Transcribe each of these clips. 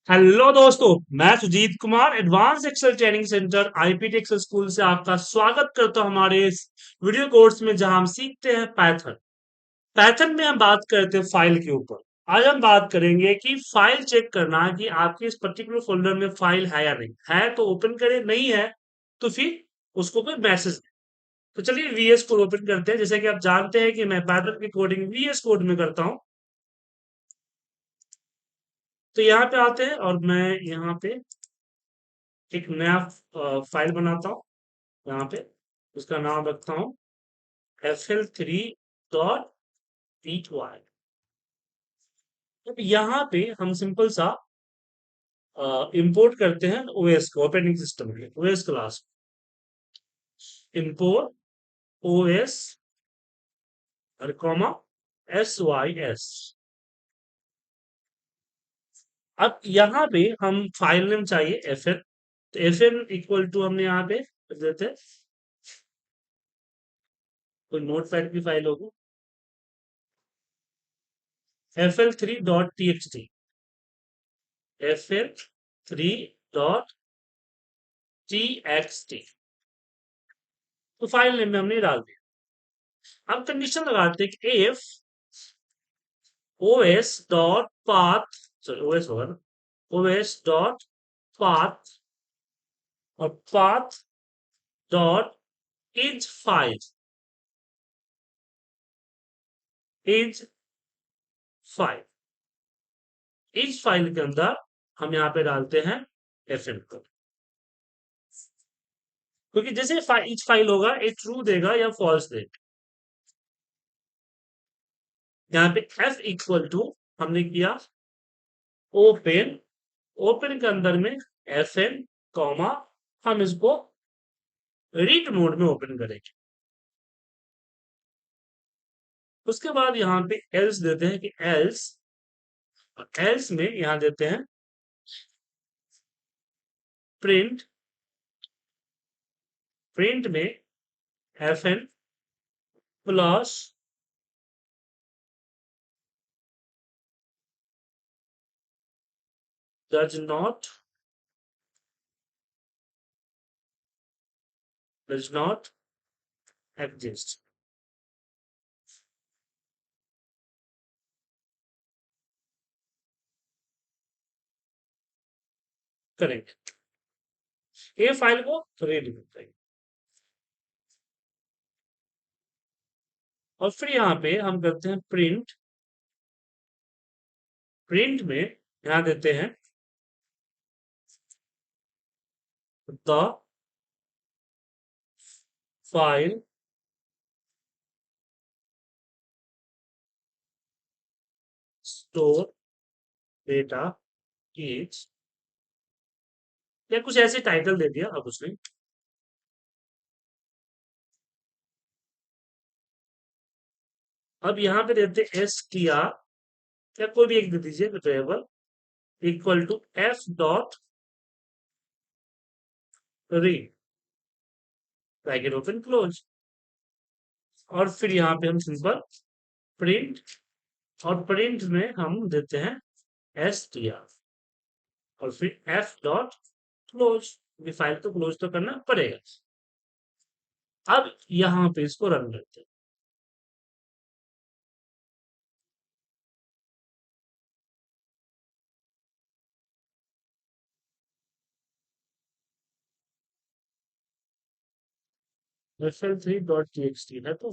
Hello दोस्तों, मैं Sujit Kumar advance excel training centre IPT excel school से आपका स्वागत करता हूं हमारे इस वीडियो कोर्स में जहां हम सीखते हैं पाइथन। पाइथन में हम बात करते हैं फाइल के ऊपर। आज हम बात करेंगे कि फाइल चेक करना कि आपके इस पर्टिकुलर फोल्डर में फाइल है या नहीं है, तो ओपन करें, नहीं है तो फिर उसको कोई मैसेज दें। तो चलिए वीएस कोड ओपन करते हैं। जैसे कि आप जानते हैं कि मैं पाइथन की कोडिंग वीएस कोड में करता हूँ। तो यहाँ पे आते हैं और मैं यहाँ पे एक नया फाइल बनाता हूँ। यहाँ पे उसका नाम रखता हूँ fl3.py। अब यहाँ पे हम सिंपल सा इंपोर्ट करते हैं ओएस को, ऑपरेटिंग सिस्टम के ओएस क्लास। इंपोर्ट ओएस और कॉमा sys। अब यहाँ पे हम फाइल नेम चाहिए fn, तो fn इक्वल टू हमने यहाँ पे देते हैं, कोई नोटपैड की फाइल होगी, fl3.txt। fl3.txt तो फाइल नेम में हमने डाल दिया। अब कंडीशन लगाते हैं कि if os dot path, sorry OS होगा ना, os डॉट पाथ और path dot is file, is file, is file के अंदर हम यहाँ पे डालते हैं fn को, क्योंकि जैसे इज फाइल होगा ये ट्रू देगा या फॉल्स देगा। यहाँ पे f इक्वल टू हमने किया ओपन, ओपन के अंदर में fn कॉमा, हम इसको रीड मोड में ओपन करेंगे। उसके बाद यहाँ पे एल्स देते हैं कि एल्स, एल्स में यहाँ देते हैं प्रिंट, प्रिंट में fn plus does not exist करेंगे। ये फाइल को रीड करेंगे और फिर यहाँ पे हम करते हैं प्रिंट, प्रिंट में यहाँ देते हैं the file store data is, या कुछ ऐसे टाइटल दे दिया अब उसने। अब यहाँ पे देते str या कोई भी एक दे दीजिए variable equal to f dot read, bracket open close, और फिर यहाँ पे हम सिंपल प्रिंट, और प्रिंट में हम देते हैं str और फिर f डॉट क्लोज, ये फाइल तो क्लोज तो करना पड़ेगा। अब यहाँ पे इसको रन करते हैं। fl3.txt है तो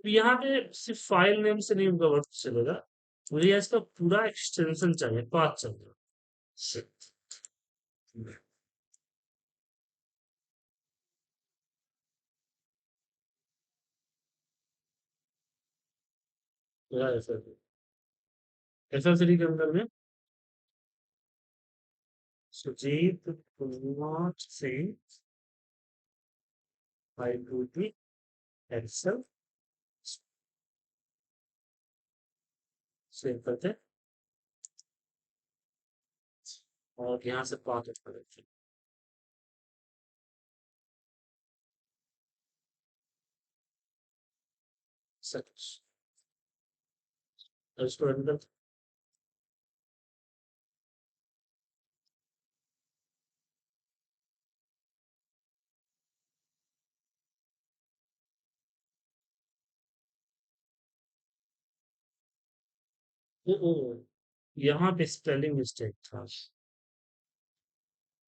यहाँ पे सिर्फ फाइल नेम से नहीं होगा वर्क चलेगा, मुझे इसका पूरा एक्सटेंशन चाहिए, पाथ चाहिए। FL3 के अंदर में Sujit Kumar Singh IPT excel save करते हैं और यहाँ से पाथ करेंगे। सच। अब इसको रन करते हैं। यहाँ पे स्पेलिंग मिस्टेक था।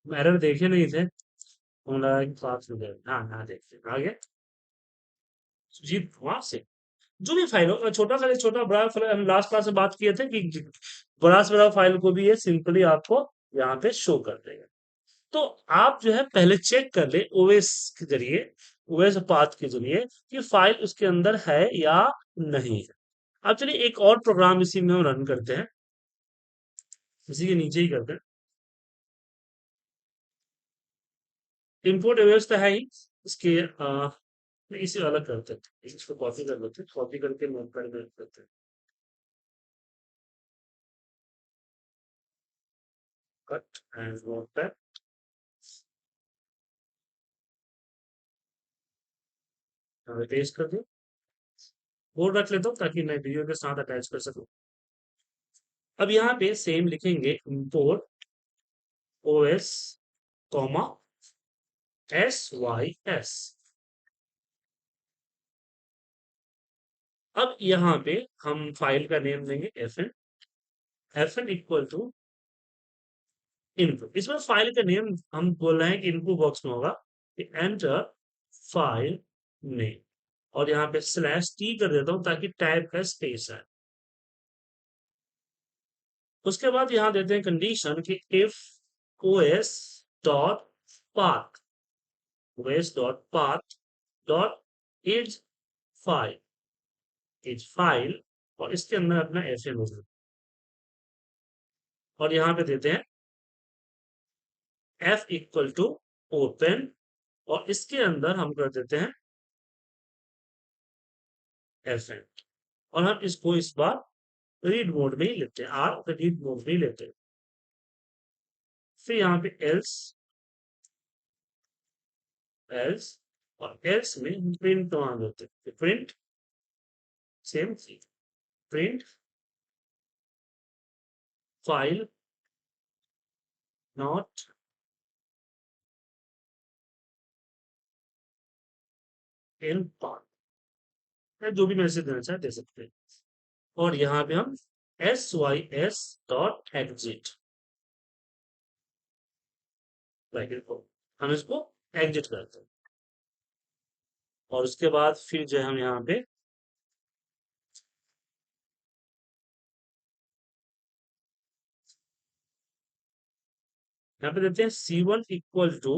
एरर देखे नहीं थे। हमारा पास हो गया। हाँ हाँ, देखते आगे। सुजीत कुमार से जो भी फाइल हो, छोटा सा छोटा बड़ा फाइल, हम लास्ट क्लास में बात किए थे कि बड़ा से बड़ा फाइल को भी ये सिंपली आपको यहाँ पे शो कर देगा। तो आप जो है पहले चेक कर ले ओएस के जरिए, ओएस पाथ के जरिए कि फाइल उसके अंदर है या नहीं है। अब चलिए एक और प्रोग्राम इसी में हम रन करते हैं, इसी के नीचे ही करते हैं। इंपोर्ट ओएस तो है ही, इसके इसे अलग करते हैं, इसको कॉपी कर लेते हैं, कॉपी करके नोटपैड में रख देते हैं। कट एंड नोटपैड, पेस्ट कर दिया। कोड रख लेता हूँ ताकि मैं वीडियो के साथ अटैच कर सकूँ। अब यहाँ पे सेम लिखेंगे इंपोर्ट ओएस कॉमा SYS। अब यहाँ पे हम फाइल का नेम देंगे FN इक्वल टू इनपुट। इसमें फाइल का नेम हम बोल रहे हैं कि इनपुट बॉक्स में होगा कि एंटर फाइल नेम, और यहाँ पे /t कर देता हूँ ताकि टाइप का स्पेस है। उसके बाद यहाँ देते हैं कंडीशन कि if os dot path, os dot path dot is file, is file, और इसके अंदर अपना FN होगा। और यहाँ पे देते हैं f इक्वल टू ओपन, और इसके अंदर हम कर देते हैं FN, और हम इसको इस बार रीड मोड में ही लेते हैं, रीड मोड में ही लेते हैं। फिर यहाँ पे एल्स, और एल्स में हम प्रिंट कमांड देते हैं, प्रिंट सेम चीज, print file not in path, जो भी मैसेज देना चाहे दे सकते हैं। और यहाँ पे हम SYS डॉट एग्जिट, हम इसको एग्जिट करते हैं। और उसके बाद फिर जो है हम यहाँ पे देते हैं C1 equal to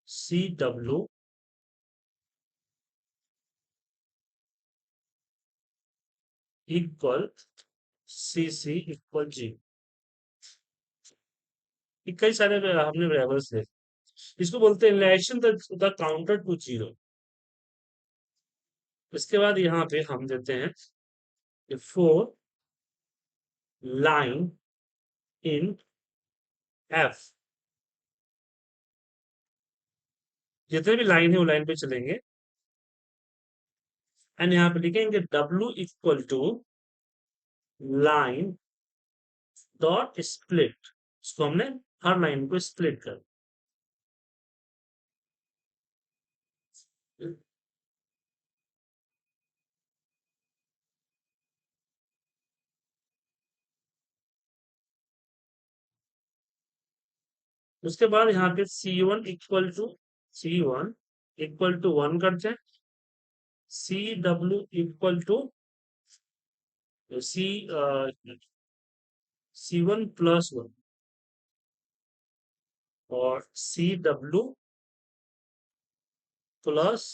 CW equal CC equal G। ये कई सारे हमने वेरिएबल्स है, इसको बोलते हैं relation the counter to zero. इसके बाद यहाँ पे हम देते हैं फोर लाइन इन एफ, जितने भी लाइन है वो लाइन पे चलेंगे। एंड यहाँ पे लिखेंगे W equal to line dot split, इसको हमने हर लाइन को स्प्लिट कर। उसके बाद यहाँ पे C1 इक्वल टू 1 करते हैं, CW equal to C C1 plus 1, और CW plus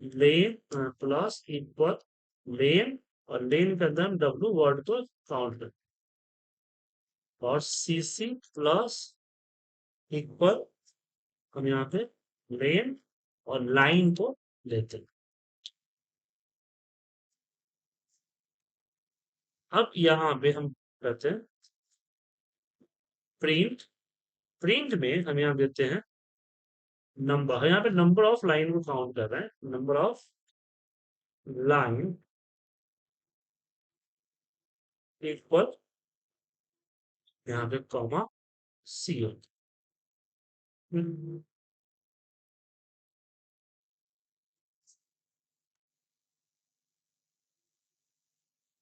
len plus equal len, और लेन का अंदर W वर्ड को काउंट कर, और CC प्लस इक्वल, हम यहाँ पे लेन और लाइन को लेते हैं। अब यहाँ पे हम करते हैं प्रिंट, प्रिंट में हम यहाँ देते हैं नंबर, यहाँ पे नंबर ऑफ लाइन को काउंट कर रहे हैं, नंबर ऑफ लाइन इक्वल, यहाँ पे कॉमा सी होता है।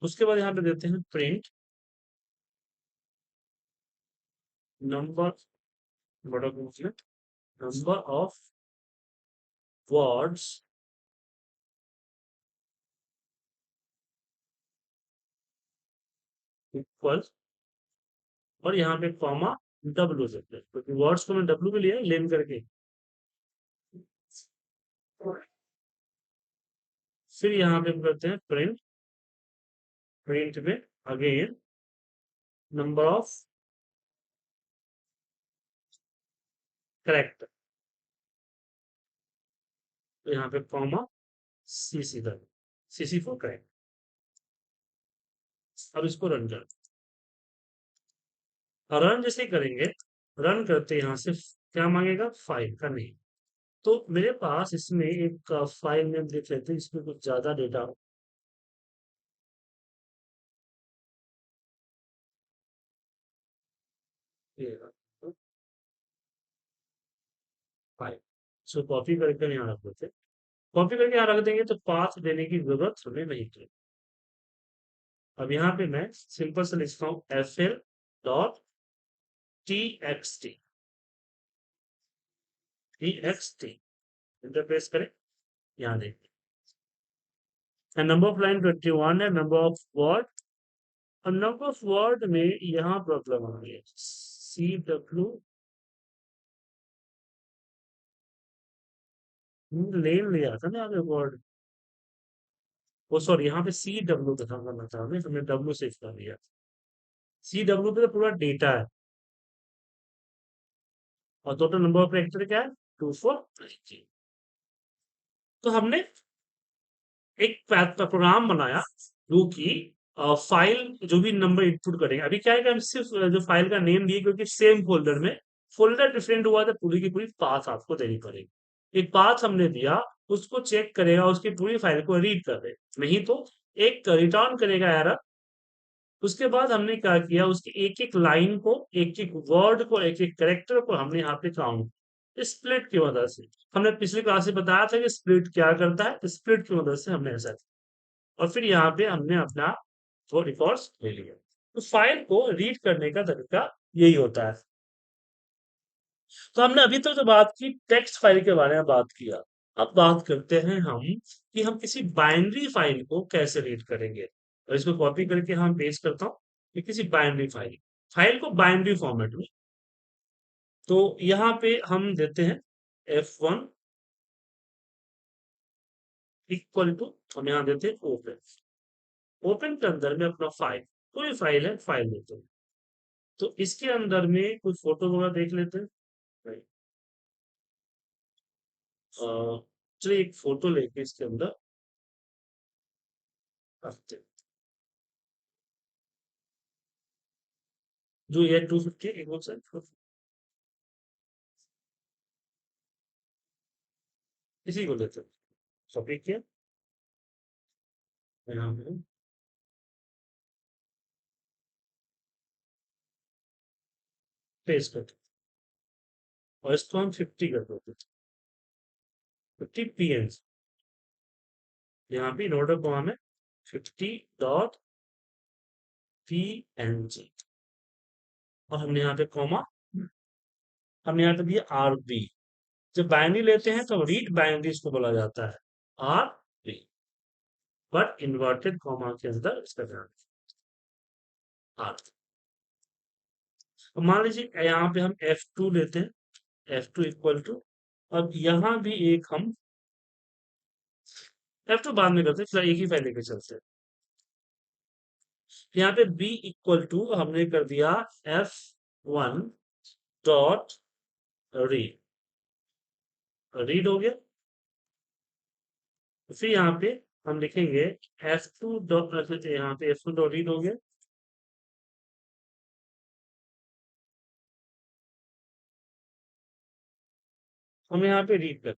उसके बाद यहाँ पे देते हैं प्रिंट नंबर, बड़ा पूछना, नंबर ऑफ वर्ड्स इक्वल, और यहाँ पे कॉमा डब्ल्यू देते हैं क्योंकि वर्ड्स को मैंने डब्ल्यू में लिया लेन करके। फिर यहाँ पे हम करते हैं प्रिंट, प्रिंट में अगेन नंबर ऑफ करेक्टर, तो यहाँ पे कॉमा सीसी का, सीसी फॉर करेक्ट। अब इसको रन कर, रन जैसे ही करेंगे, रन करते यहाँ से क्या मांगेगा, फाइल का नेम। तो मेरे पास इसमें एक फाइल नेम देख लेते हैं, इसमें कुछ ज्यादा डेटा हो। ये रहा, फाइल, सो कॉपी करके यहाँ रख देते, कॉपी करके यहाँ रख देंगे तो पाथ देने की जरूरत हमें नहीं पड़ेगी। अब यहाँ पे मैं सिंपल से लिखता हूँ F L dot T x T, T x T, enterprise करें, यहाँ देखिए नंबर ऑफ लाइन 21 है, नंबर ऑफ वर्ड, अब नंबर ऑफ वर्ड में यहाँ प्रॉब्लम आ रही है, सी डब्ल्यू लेन लिया था ना यहाँ वर्ड, वो सॉरी यहाँ पे सी डब्ल्यू दिखा करना था हमें, हमने डब्ल्यू सेव कर दिया, सी डब्ल्यू पे तो पूरा डेटा है, और टोटल नंबर ऑफ कैरेक्टर क्या है, 2490। तो हमने एक प्रोग्राम बनाया जो कि फाइल जो भी नंबर इनपुट करेंगे, अभी क्या है कि हम सिर्फ जो फाइल का नेम दिए क्योंकि सेम फोल्डर में, फोल्डर डिफरेंट हुआ तो पूरी की पूरी पाथ आपको देनी पड़ेगी। एक पाथ हमने दिया, उसको चेक करेगा, उसकी पूरी फाइल को रीड कर दे, नहीं तो एक रिटर्न करेगा एरर। उसके बाद हमने क्या किया, उसकी एक एक लाइन को, एक एक वर्ड को, एक एक करेक्टर को हमने यहाँ पे काउंट, स्प्लिट की मदद से। हमने पिछली क्लास में बताया था कि स्प्लिट क्या करता है, स्प्लिट की मदद से हमने ऐसा किया। और फिर यहाँ पे हमने अपना वो रिकॉर्ड्स ले लिया। तो फाइल को रीड करने का तरीका यही होता है। तो हमने अभी तक जो बात की टेक्स्ट फाइल के बारे में बात किया, अब बात करते हैं हम कि हम किसी बाइनरी फाइल को कैसे रीड करेंगे। और इसको कॉपी करके हम पेस्ट करता हूँ कि किसी बाइनरी फाइल, फाइल को बाइनरी फॉर्मेट में। तो यहाँ पे हम देते हैं F1 इक्वल टू, हम यहाँ देते हैं ओपन, ओपन के अंदर में अपना फाइल, कोई फाइल है फाइल देते हैं। तो इसके अंदर में कुछ फोटो वगैरह देख लेते हैं। Right. चलिए एक फोटो लेके इसके अंदर रखते हैं, जो ये 250 एक इसी को लेते हैं, कॉपी किया, यहाँ पे पेस्ट करते हैं, और इसको हम 50 कर देते हैं, 50 png, यहाँ पे इन ऑर्डर को हमें 50 डॉट png, और हमने यहाँ पे कॉमा, हमने यहाँ पे दिया RB। जब बाइनरी लेते हैं तो रीड बाइनरी इसको बोला जाता है, RB, बट इन्वर्टेड कॉमा के अंदर इसका ध्यान, RB। अब मान लीजिए यहाँ पे हम F2 लेते हैं, F2 इक्वल टू, अब यहाँ भी एक हम F2 बाद में करते हैं, फिलहाल एक ही फाइल लेके चलते हैं। यहाँ पे B इक्वल टू हमने कर दिया F1 डॉट रीड, रीड हो गया। फिर यहाँ पे हम लिखेंगे F2 डॉट, यहाँ पे F2 डॉट रीड हो गया। हम यहाँ पे रीड कर,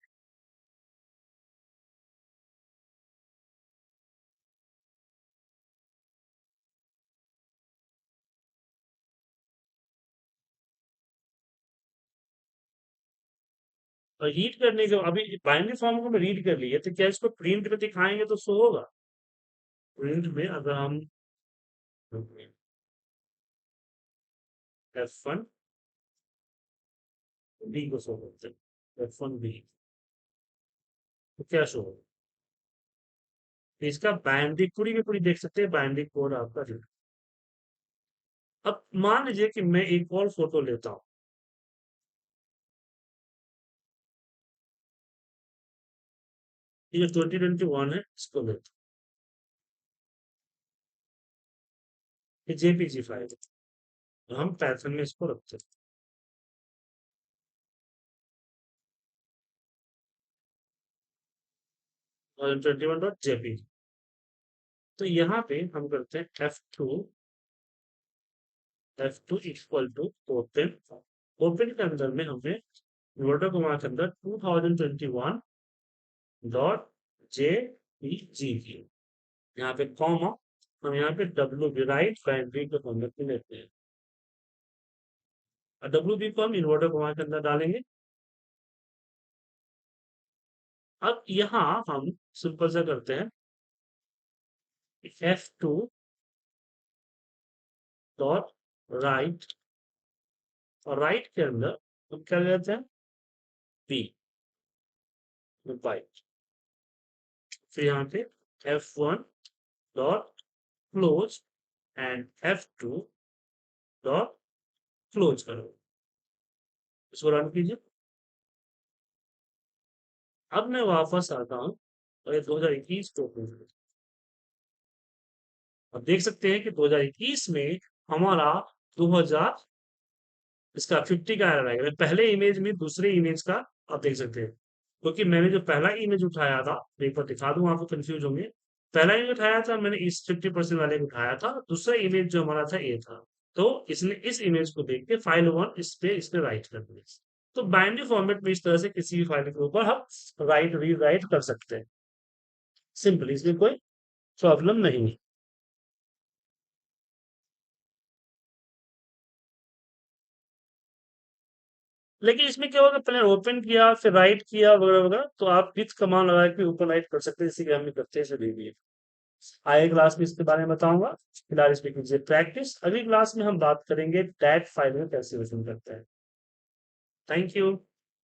और रीड करने के अभी बाइनरी फॉर्म को मैं रीड कर लिया, तो क्या इसको प्रिंट में दिखाएंगे तो शो होगा? प्रिंट में अगर हम F1 बी को शो करते हैं, F1 बी, तो क्या शो होगा? तो इसका बाइनरी पूरी की पूरी देख सकते हैं, बाइनरी कोड आपका रीड। अब मान लीजिए कि मैं एक और फोटो लेता हूँ, ये 2021 है, इसको लेता हूँ, ये जेपीजी फाइल है, तो हम पैथन में इसको रखते हैं, 2021.jpg। तो यहाँ पे हम करते हैं F2 equal to open. Open के अंदर में हमें इन्वर्टर कॉमा के अंदर 2021.jpg की, यहाँ पे कॉमा, हम यहाँ पे डब्ल्यू बी राइट बाइनरी के फॉर्मेट में लेते हैं, और डब्ल्यू बी को हम इन्वर्टर कॉमा के अंदर डालेंगे। अब यहाँ हम सिंपल सा करते हैं, F2 डॉट राइट, और राइट के अंदर हम क्या लेते हैं, बी बाइट। फिर यहाँ पे F1 dot close and F2 dot close करो, इसको रन कीजिए। अब मैं वापस आता हूँ और ये 2021 को ओपन करूँ। अब देख सकते हैं कि 2021 में हमारा 2000 इसका 50 का एरर आएगा। पहले इमेज में दूसरे इमेज का आप देख सकते हैं, क्योंकि मैंने जो पहला इमेज उठाया था, मैं एक बार दिखा दूं, आपको कंफ्यूज होंगे। पहला इमेज उठाया था मैंने इस 50% वाले को उठाया था, दूसरा इमेज जो हमारा था ये था। तो इसने इस इमेज को देख के फाइल 1 इस पे राइट कर दिया। तो बाइनरी फॉर्मेट में इस तरह से किसी भी फाइल के ऊपर हम राइट रीड राइट कर सकते हैं, सिंपल, इसमें कोई प्रॉब्लम नहीं है। लेकिन इसमें क्या होगा, पहले ओपन किया फिर राइट किया वगैरह वगैरह, तो आप विथ कमांड लगा के ऊपर राइट कर सकते हैं, जैसे कि हम भी करते हैं, इसे भी आगे क्लास में इसके बारे में बताऊंगा। फिलहाल इस पे कीजिए प्रैक्टिस, अगली क्लास में हम बात करेंगे टैग फाइल में कैसे ओपन करते हैं। Thank you.